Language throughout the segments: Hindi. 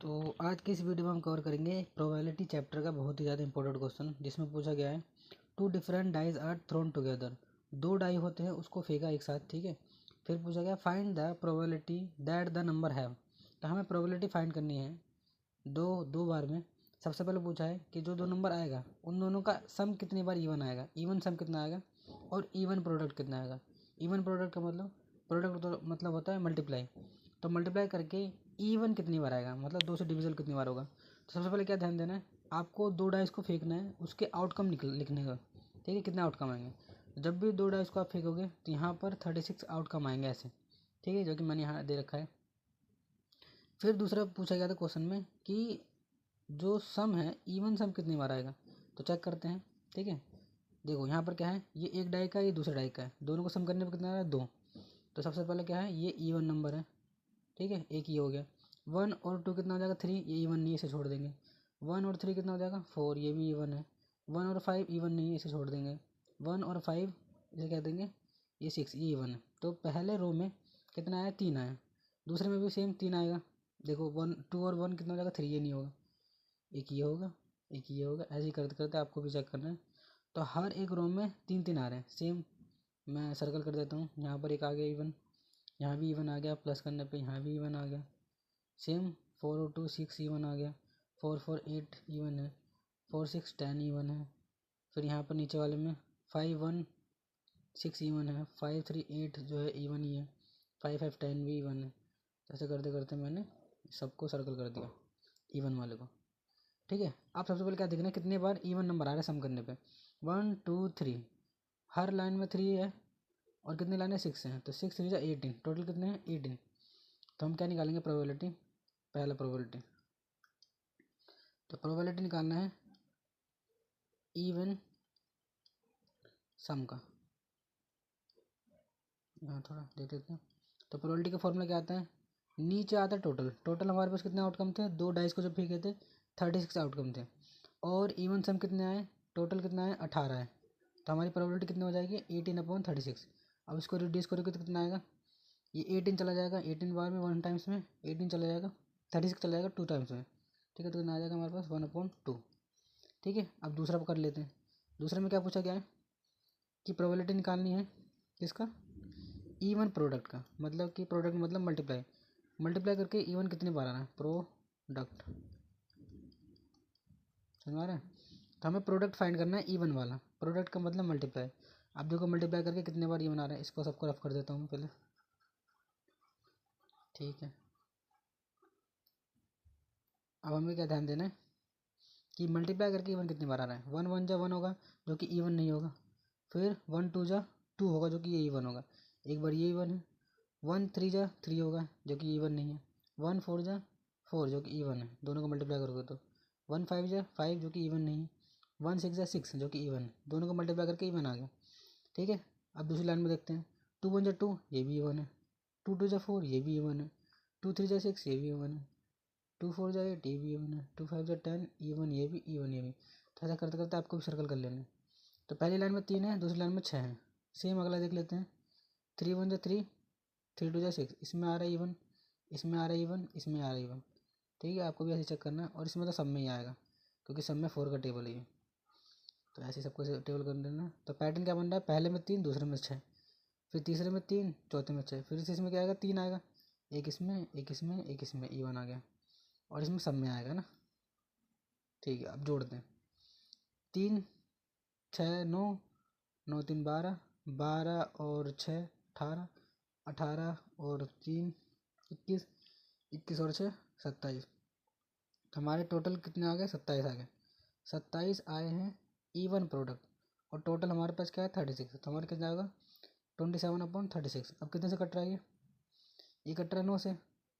तो आज की इस वीडियो में हम कवर करेंगे प्रोबेबिलिटी चैप्टर का बहुत ही ज़्यादा इंपॉर्टेंट क्वेश्चन, जिसमें पूछा गया है two different dice are thrown together. दो डाई होते हैं, उसको फेंका एक साथ, ठीक है। फिर पूछा गया find the probability that the number have. तो हमें प्रोबेबिलिटी फाइंड करनी है दो दो बार में। सबसे पहले पूछा है कि जो दो नंबर आएगा उन दोनों का सम कितनी बार इवन आएगा, इवन सम कितना आएगा और इवन प्रोडक्ट कितना आएगा। इवन प्रोडक्ट का मतलब, प्रोडक्ट तो मतलब होता है मल्टीप्लाई, तो मल्टीप्लाई करके इवन कितनी बार आएगा, मतलब दो से डिविजल कितनी बार होगा। तो सबसे पहले क्या ध्यान देना है, आपको दो डाइस को फेंकना है, उसके आउटकम लिखने का, ठीक है, कितने आउटकम आएंगे। जब भी दो डाइस को आप फेंकोगे तो यहाँ पर 36 आउटकम आएंगे ऐसे, ठीक है, जो कि मैंने यहाँ दे रखा है। फिर दूसरा पूछा गया था क्वेश्चन में कि जो सम है इवन सम कितनी बार आएगा, तो चेक करते हैं, ठीक है। देखो यहाँ पर क्या है, ये एक डाई का है, ये दूसरे डाई का है, दोनों को सम करने पर कितना आ रहा है, दो। तो सबसे पहले क्या है, ये इवन नंबर है, ठीक है, एक ये हो गया। 1 और 2 कितना हो जाएगा, 3, ये इवन नहीं है, इसे छोड़ देंगे। 1 और 3 कितना हो जाएगा, 4, ये भी इवन है। 1 और 5 इवन नहीं है, इसे छोड़ देंगे। 1 और 5 इसे कह देंगे, ये 6, ये इवन है। तो पहले रो में कितना आया, 3 आया। दूसरे में भी सेम 3 आएगा। देखो 1 2 और 1 कितना हो जाएगा, 3, ये नहीं होगा, एक ये होगा, एक ये होगा। ऐसे ही करते करते आपको भी चेक करना है। तो हर एक रो में 3 3 आ रहे हैं सेम। मैं सर्कल कर देता हूँ, यहाँ पर एक आ गया इवन, यहाँ भी इवन आ गया, प्लस करने पे यहाँ भी इवन आ गया सेम। 4 और 2 6 इवन आ गया, 4 4 8 इवन है, 4 6 10 इवन है। फिर यहाँ पर नीचे वाले में 5 1 6 इवन है, 5 3 8 जो है इवन ही है, 5 5 10 भी इवन है। ऐसे करते करते मैंने सबको सर्कल कर दिया इवन वाले को, ठीक है। आप सबसे पहले क्या देखना है, कितने बार इवन नंबर आ रहा है सम करने पे। 1 2 3, हर लाइन में 3 है और कितनी लाइन है, 6 है, तो 6 3 18, टोटल कितने हैं, 18। तो हम क्या निकालेंगे, प्रोबेबिलिटी, पहला प्रोबेबिलिटी। तो प्रोबेबिलिटी निकालना है इवन सम का, यहाँ थोड़ा देख लेते हैं। तो प्रोबेबिलिटी का फॉर्मूला क्या आता है, नीचे आता है टोटल। टोटल हमारे पास कितने आउटकम थे, दो डाइस को जब फेंके थे 36 आउटकम थे, और इवन सम कितने आए, टोटल कितना है, 18 है। तो हमारी प्रोबेबिलिटी कितनी हो जाएगी, 18/36। अब इसको रिड्यूस करोगे तो कितना आएगा, ये 18 चला जाएगा, 18 बार में 1 टाइम्स में 18 चला जाएगा, 36 चला जाएगा 2 टाइम्स में, ठीक है। तो कितना आ जाएगा हमारे पास 1/2, ठीक है। अब दूसरा कर लेते हैं। दूसरे में क्या पूछा गया है कि प्रोबेबिलिटी निकालनी है किसका, इवन प्रोडक्ट का, मतलब कि प्रोडक्ट मतलब मल्टीप्लाई, मल्टीप्लाई करके इवन कितनी बार आना है, प्रोडक्ट, समझ आ रहा है। तो हमें प्रोडक्ट फाइंड करना है इवन वाला, प्रोडक्ट का मतलब मल्टीप्लाई। अब देखो मल्टीप्लाई करके कितने बार इवन आ रहा है, इसको सबको रफ कर देता हूँ पहले, ठीक है। अब हमें क्या ध्यान देना है कि मल्टीप्लाई करके इवन कितनी बार आ रहा है। 1 1 जा 1 होगा, जो कि इवन नहीं होगा। फिर 1 2 जा 2 होगा, जो कि ये इवन होगा, एक बार ये इवन है। 1 3 जा 3 होगा, जो कि इवन नहीं है। 1 4 जा 4, जो कि इवन है, दोनों को मल्टीप्लाई करोगे तो। 1 5 जा 5, जो कि इवन नहीं है। 1 6 जा 6, जो कि इवन है, दोनों को मल्टीप्लाई करके इवन आ गया, ठीक है। अब दूसरी लाइन में देखते हैं। 2 1 जा 2, ये भी इवन है। 2 2 जा 4, ये भी इवन है। 2 3 जा 6, ये भी इवन है। 2 4 जा 8, ये भी इवन है। 2 5 जा 10, इवन, ये भी इवन, ये भी। तो ऐसा करते करते आपको भी सर्कल कर लेना है। तो पहली लाइन में 3 है, दूसरी लाइन में 6 है। सेम अगला देख लेते हैं। 3 1 जा 3, 3 2 जा 6, इसमें आ रहा है इवन, इसमें आ रहा है इवन, इसमें आ रहा है इवन, ठीक है। आपको भी ऐसे चेक करना है, और इसमें तो सब में ही आएगा, क्योंकि सब में 4 का टेबल है ये। तो ऐसे सबको टेबल कर लेना। तो पैटर्न क्या बन रहा है, पहले में 3, दूसरे में 6, फिर तीसरे में 3, चौथे में 6, फिर इसमें क्या आएगा, 3 आएगा, एक इसमें एक इसमें एक इसमें, इवन आ गया, और इसमें सब में आएगा ना, ठीक है। अब जोड़ते हैं। 3 6 9, 9 3 12, 12 और 6 18, 18 और 3 21, 21 और 6 27। तो हमारे टोटल कितने आ गए, 27 आ गए। 27 आए हैं इवन प्रोडक्ट, और टोटल हमारे पास क्या है, 36। तो हमारे कितना आएगा, 27/36। अब कितने से कट रहा है ये कट रहा है 9 से,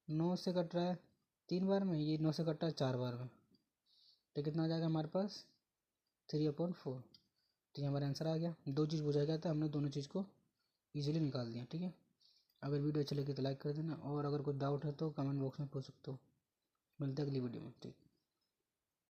9 से कट रहा है 3 बार में, ये 9 से कट रहा है 4 बार में। तो कितना आ जाएगा हमारे पास, 3/4। तो ये हमारा आंसर आ गया। दो चीज़ पूछा गया था, हमने दोनों चीज़ को इजीली निकाल दिया, ठीक है। अगर वीडियो अच्छी लगी तो लाइक कर देना, और अगर कोई डाउट है तो कमेंट बॉक्स में पूछ सकते हो। मिलते हैं अगली वीडियो में, ठीक।